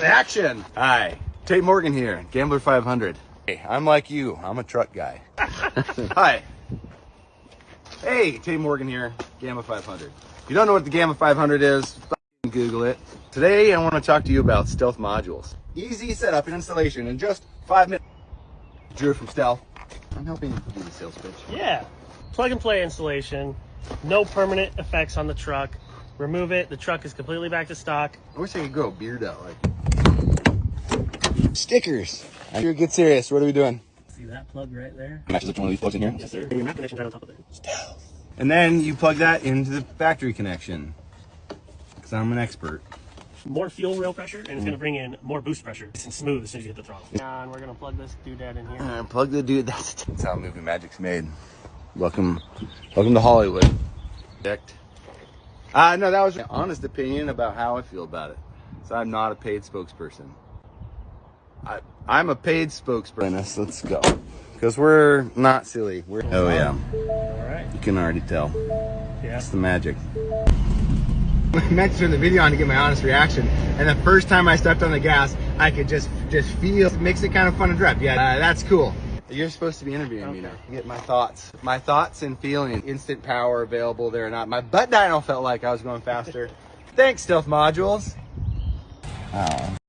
Action! Hi, Tate Morgan here, Gambler 500. Hey, I'm like you, I'm a truck guy. Hi. Hey, Tate Morgan here, Gamma 500. If you don't know what the Gamma 500 is, Google it. Today I want to talk to you about stealth modules. Easy setup and installation in just 5 minutes. Drew from Stealth. I'm helping you do the sales pitch. Yeah, plug and play installation, no permanent effects on the truck. Remove it, the truck is completely back to stock. I wish I could grow a beard out like stickers. I'm here, get serious. What are we doing? See that plug right there? Matches which one of these plugs in here? Yes, sir. Your map connection's right on top of it. Stealth. And then you plug that into the factory connection. Because I'm an expert. More fuel rail pressure, and it's going to bring in more boost pressure. It's smooth as soon as you hit the throttle. And we're going to plug this doodad in here. Plug the dude. That's how movie magic's made. Welcome to Hollywood. No, that was an honest opinion about how I feel about it. So I'm not a paid spokesperson. I'm a paid spokesperson. Let's go. Because we're not silly. Oh yeah. All right. You can already tell. Yeah. That's the magic. I meant to turn the video on to get my honest reaction, and the first time I stepped on the gas, I could just feel it makes it kind of fun to drive. Yeah, that's cool. You're supposed to be interviewing me now. Get my thoughts and feelings. Instant power available there or not. My butt dyno felt like I was going faster. Thanks, Stealth Modules. Oh.